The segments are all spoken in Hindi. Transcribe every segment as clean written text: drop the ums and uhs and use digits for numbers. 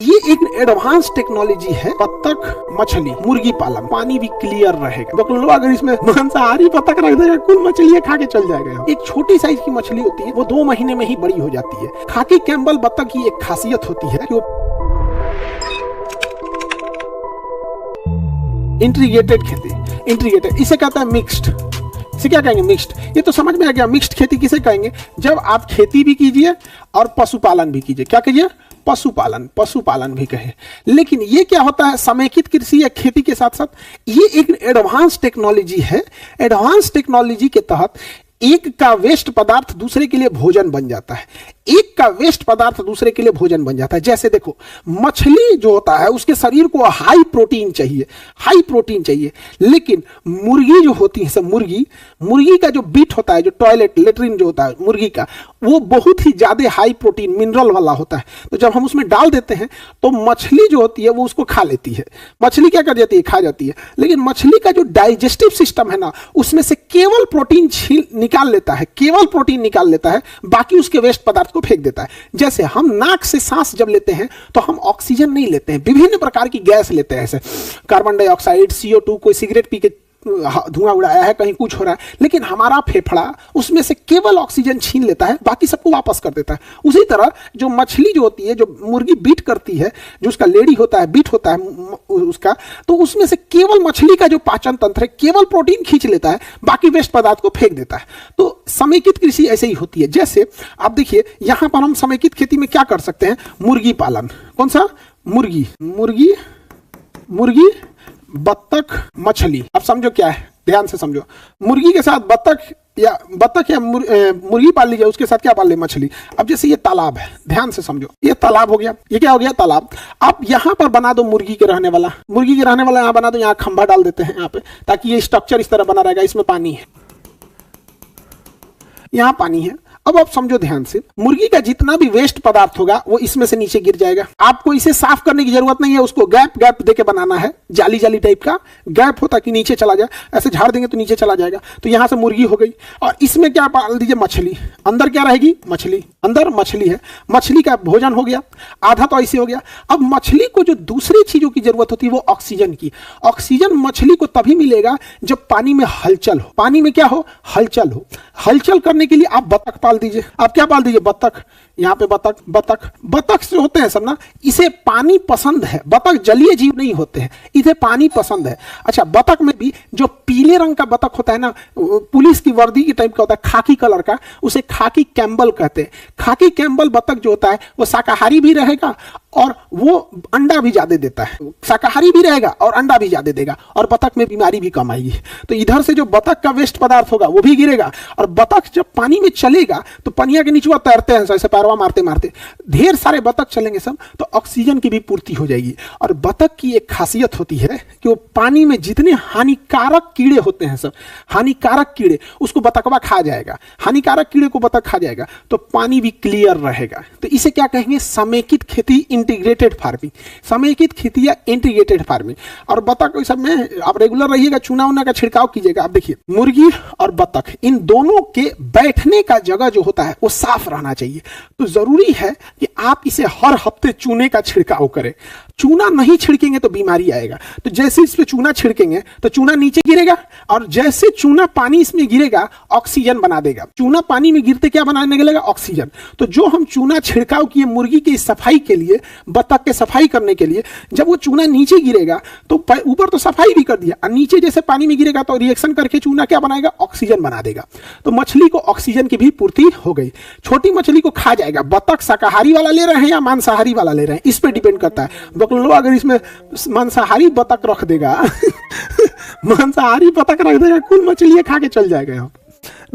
ये एक एडवांस टेक्नोलॉजी है। बत्तख, मछली, मुर्गी पालन, पानी भी क्लियर रहेगा। तो लोग अगर इसमें मांसाहारी बत्तख रख देगा, कुल मछलियां खा के चल जाएगा। एक छोटी साइज की मछली होती है, वो 2 महीने में ही बड़ी हो जाती है। खाकी कैम्बल बत्तख की एक खासियत होती है कि वो इंटीग्रेटेड खेती, इंटीग्रेटेड इसे कहता है मिक्स्ड। इसे क्या कहेंगे? मिक्स्ड। ये तो समझ में आ गया। मिक्स्ड खेती किसे कहेंगे? जब आप खेती भी कीजिए और पशुपालन भी कीजिए। क्या कीजिए? पशुपालन, पशुपालन भी कहे। लेकिन ये क्या होता है? समेकित कृषि या खेती के साथ साथ ये एक एडवांस टेक्नोलॉजी है। एडवांस टेक्नोलॉजी के तहत एक का वेस्ट पदार्थ दूसरे के लिए भोजन बन जाता है। एक का वेस्ट पदार्थ दूसरे के लिए भोजन बन जाता है। जैसे देखो, मछली जो होता है उसके शरीर को हाई प्रोटीन चाहिए, हाई प्रोटीन चाहिए। लेकिन मुर्गी जो होती है, सब मुर्गी का जो बीट होता है, जो टॉयलेट लेट्रिन जो होता है मुर्गी का, वो बहुत ही ज्यादा हाई प्रोटीन मिनरल वाला होता है। तो जब हम उसमें डाल देते हैं तो मछली जो होती है वो उसको खा लेती है। मछली क्या कर जाती है? खा जाती है। लेकिन मछली का जो डाइजेस्टिव सिस्टम है ना, उसमें से केवल प्रोटीन निकाल लेता है, केवल प्रोटीन निकाल लेता है, बाकी उसके वेस्ट पदार्थ को फेंक देता है। जैसे हम नाक से सांस जब लेते हैं तो हम ऑक्सीजन नहीं लेते हैं, विभिन्न प्रकार की गैस लेते हैं, जैसे कार्बन डाइऑक्साइड, CO2, कोई सिगरेट पी के धुआं उड़ाया है, कहीं कुछ हो रहा है, लेकिन हमारा फेफड़ा उसमें से केवल ऑक्सीजन छीन लेता है, बाकी सबको वापस कर देता है। उसी तरह जो मछली जो होती है, जो मुर्गी बीट करती है, जो उसका लेडी होता है, बीट होता है उसका, तो उसमें से केवल मछली का जो पाचन तंत्र है केवल प्रोटीन खींच लेता है, बाकी वेस्ट पदार्थ को फेंक देता है। तो समेकित कृषि ऐसे ही होती है। जैसे आप देखिए, यहां पर हम समेकित खेती में क्या कर सकते हैं? मुर्गी पालन। कौन सा? मुर्गी, मुर्गी, मुर्गी, बत्तख, मछली। अब समझो क्या है, ध्यान से समझो। मुर्गी के साथ बत्तख या मुर्गी पाल लीजिए, उसके साथ क्या पाल ले? मछली। अब जैसे ये तालाब है, ध्यान से समझो, ये तालाब हो गया। ये क्या हो गया? तालाब। आप यहाँ पर बना दो मुर्गी के रहने वाला, मुर्गी के रहने वाला यहाँ बना दो, यहाँ खंभा डाल देते हैं यहाँ पे, ताकि ये स्ट्रक्चर इस तरह बना रहेगा। इसमें पानी है, यहाँ पानी है। अब आप समझो ध्यान से, मुर्गी का जितना भी वेस्ट पदार्थ होगा वो इसमें से नीचे गिर जाएगा। आपको इसे साफ करने की जरूरत नहीं है, उसको गैप देके बनाना है, जाली टाइप का गैप होता कि नीचे चला जाए। ऐसे झाड़ देंगे तो नीचे चला जाएगा। तो यहां से मुर्गी हो गई, और इसमें क्या पाल दीजिए? मछली। अंदर क्या रहेगी? मछली। अंदर मछली है, मछली का भोजन हो गया, आधा तो ऐसे हो गया। अब मछली को जो दूसरी चीजों की जरूरत होती है वो ऑक्सीजन की। ऑक्सीजन मछली को तभी मिलेगा जब पानी में हलचल हो। पानी में क्या हो? हलचल हो। हलचल करने के लिए आप बत्तख पाल दीजिए। आप क्या पाल दीजिए? बत्तख। यहाँ पे बत्तख जो होते हैं सब ना, इसे पानी पसंद है। बत्तख जलीय जीव नहीं होते हैं, इसे पानी पसंद है। अच्छा, बत्तख में भी जो पीले रंग का बत्तख होता है ना, पुलिस की वर्दी की टाइप का होता है, खाकी कलर का, उसे खाकी कैम्बल कहते हैं। खाकी कैम्बल बत्तख जो होता है वो शाकाहारी भी रहेगा और वो अंडा भी ज्यादा देता है। शाकाहारी भी रहेगा और अंडा भी ज्यादा देगा, और बत्तख में बीमारी भी कम आएगी। तो इधर से जो बत्तख का वेस्ट पदार्थ होगा वो भी गिरेगा, और बत्तख जब पानी में चलेगा तो पनिया के नीचे तैरते हैं, ऐसे पैरवा मारते मारते ढेर सारे बत्तख चलेंगे सब, तो ऑक्सीजन की भी पूर्ति हो जाएगी। और बत्तख की एक खासियत होती है कि वो पानी में जितने हानिकारक कीड़े होते हैं, सब हानिकारक कीड़े, उसको बतखवा खा जाएगा। हानिकारक कीड़े को बत्तख खा जाएगा तो पानी भी क्लियर रहेगा। तो इसे क्या कहेंगे? समेकित खेती, इंटीग्रेटेड फार्मिंग। समेकित खेती या इंटीग्रेटेड फार्मिंग। और बत्तख सब में आप रेगुलर रहिएगा, चूना उना का छिड़काव कीजिएगा। आप देखिए, मुर्गी और बत्तख, इन दोनों के बैठने का जगह जो होता है वो साफ रहना चाहिए। तो जरूरी है कि आप इसे हर हफ्ते चूने का छिड़काव करें। चूना नहीं छिड़केंगे तो बीमारी आएगा। तो जैसे इस पे चूना छिड़केंगे तो चूना नीचे गिरेगा, और जैसे चूना पानी इसमें गिरेगा ऑक्सीजन बना देगा। चूना पानी में गिरते क्या बनाने लगेगा? ऑक्सीजन। तो जो हम चूना छिड़काव किए मुर्गी की सफाई के लिए, बत्तख के सफाई करने के लिए, जब वो चूना नीचे गिरेगा तो ऊपर तो सफाई भी कर दिया, और नीचे जैसे पानी में गिरेगा तो रिएक्शन करके चूना क्या बनाएगा? ऑक्सीजन बना देगा। तो मछली को ऑक्सीजन की भी पूर्ति हो गई। छोटी मछली को खा जाएगा। बत्तख शाकाहारी वाला ले रहे हैं या मांसाहारी वाला ले रहे हैं, इस पे डिपेंड करता है। लोग अगर इसमें मांसाहारी बत्तख रख देगा मांसाहारी बत्तख रख देगा, कुल मछलियां खा के चल जाएगा। यहाँ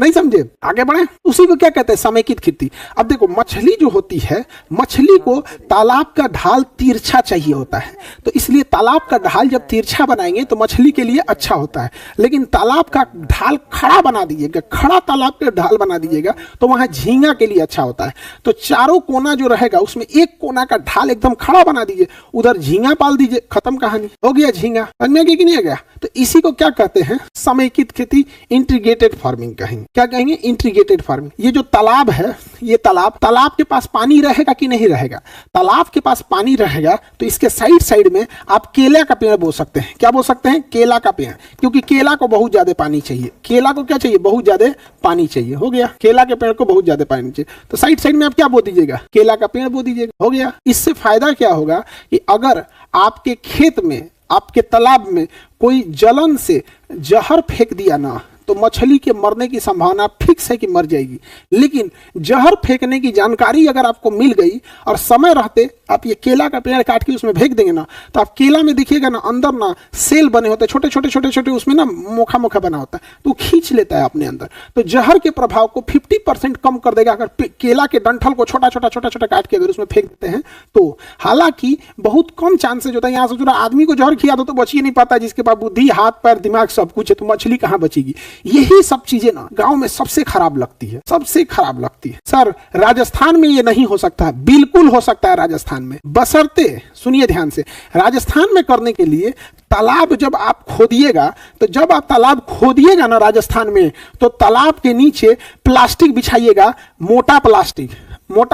नहीं समझे? आगे बढ़े। उसी को क्या कहते हैं? समेकित खेती। अब देखो, मछली जो होती है, मछली को तालाब का ढाल तिरछा चाहिए होता है, तो इसलिए तालाब का ढाल जब तिरछा बनाएंगे तो मछली के लिए अच्छा होता है। लेकिन तालाब का ढाल खड़ा बना दीजिएगा, खड़ा तालाब का ढाल बना दीजिएगा तो वहां झींगा के लिए अच्छा होता है। तो चारों कोना जो रहेगा उसमें एक कोना का ढाल एकदम खड़ा बना दीजिए, उधर झींगा पाल दीजिए, खत्म कहानी, हो गया झींगा। समझ में कि नहीं आ गया? तो इसी को क्या कहते हैं? समेकित खेती, इंटीग्रेटेड फार्मिंग कहेंगे। फार्मिंग। क्या कहेंगे? Integrated farming. ये जो तालाब है, ये तालाब के पास पानी रहेगा कि नहीं रहेगा? तालाब के पास पानी रहेगा तो इसके साइड साइड में आप केला का पेड़ बो सकते हैं। क्या बो सकते हैं? केला का पेड़, क्योंकि केला को बहुत ज्यादा पानी चाहिए। केला को क्या चाहिए? बहुत ज्यादा पानी चाहिए। हो गया, केला के पेड़ को बहुत ज्यादा पानी चाहिए, तो साइड साइड में आप क्या बो दीजिएगा? केला का पेड़ बो दीजिएगा। हो गया। इससे फायदा क्या होगा कि अगर आपके खेत में, आपके तालाब में कोई जलन से जहर फेंक दिया ना, तो मछली के मरने की संभावना फिक्स है कि मर जाएगी। लेकिन जहर फेंकने की जानकारी अगर आपको मिल गई और समय रहते आप ये केला का पेड़ काट के उसमें फेंक देंगे ना, तो आप केला में देखिएगा ना, अंदर ना सेल बने होते हैं, छोटे छोटे छोटे छोटे, उसमें ना मोखा मोखा बना होता है, तो खींच लेता है अपने अंदर। तो जहर के प्रभाव को 50% कम कर देगा अगर केला के डंठल को छोटा छोटा छोटा छोटा काट के अगर उसमें फेंक देते हैं तो। हालांकि बहुत कम चांसेज होता है। यहाँ सोचो आदमी को जहर खिया दो तो बच ही नहीं पाता, जिसके पास बुद्धि, हाथ पैर, दिमाग सब कुछ है, तो मछली कहाँ बचेगी? यही सब चीजें ना गांव में सबसे खराब लगती है, सबसे खराब लगती है। सर राजस्थान में ये नहीं हो सकता? बिल्कुल हो सकता है राजस्थान में, बशर्ते, सुनिए ध्यान से, राजस्थान में करने के लिए तालाब जब आप खोदिएगा, तो जब आप तालाब खोदिएगा ना राजस्थान में, तो तालाब के नीचे प्लास्टिक बिछाइएगा, मोटा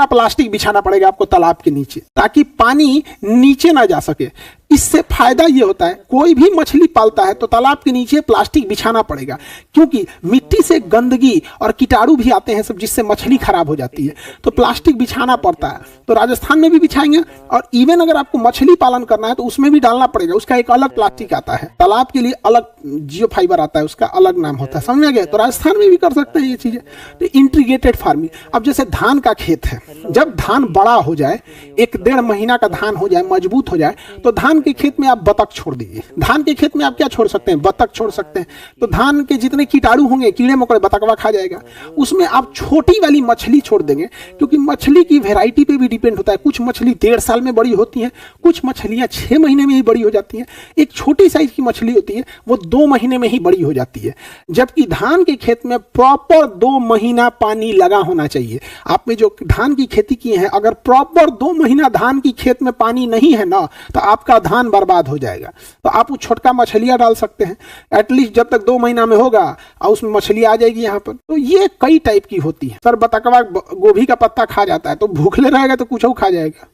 प्लास्टिक बिछाना पड़ेगा आपको तालाब के नीचे, ताकि पानी नीचे ना जा सके। इससे फायदा ये होता है, कोई भी मछली पालता है तो तालाब के नीचे प्लास्टिक बिछाना पड़ेगा, क्योंकि मिट्टी से गंदगी और कीटाणु भी आते हैं सब, जिससे मछली खराब हो जाती है, तो प्लास्टिक बिछाना पड़ता है। तो राजस्थान में भी बिछाएंगे, और इवन अगर आपको मछली पालन करना है तो उसमें भी डालना पड़ेगा, उसका एक अलग प्लास्टिक आता है, तालाब के लिए अलग जियो फाइबर आता है, उसका अलग नाम होता है। समझ में गया? तो राजस्थान में भी कर सकते हैं ये चीजें। तो इंटीग्रेटेड फार्मिंग। अब जैसे धान का खेत है, जब धान बड़ा हो जाए, 1-1.5 महीना का धान हो जाए, मजबूत हो जाए, तो धान के खेत में आप बतख छोड़ दीजिए। धान के खेत में आप क्या छोड़ सकते हैं? बतख छोड़ सकते हैं। तो धान के जितने कीटाणु होंगे, कीड़े मकोड़े, बतखवा खा जाएगा। उसमें आप छोटी वाली मछली छोड़ देंगे, क्योंकि मछली की वैरायटी पे भी डिपेंड होता है। कुछ मछली 1.5 साल में बड़ी होती है, कुछ मछलियां 6 महीने में ही बड़ी हो जाती है। एक छोटी साइज की मछली होती है, वो 2 महीने में ही बड़ी हो जाती है। जबकि धान के खेत में प्रॉपर 2 महीना पानी लगा होना चाहिए। आपने जो धान की खेती की है, अगर प्रॉपर 2 महीना धान की खेत में पानी नहीं है ना, तो आपका धान बर्बाद हो जाएगा। तो आप वो छोटका मछलियां डाल सकते हैं, एटलीस्ट जब तक 2 महीना में होगा और उसमें मछली आ जाएगी यहाँ पर। तो ये कई टाइप की होती है। सर बतकवा गोभी का पत्ता खा जाता है, तो भूखले रहेगा तो कुछ और खा जाएगा।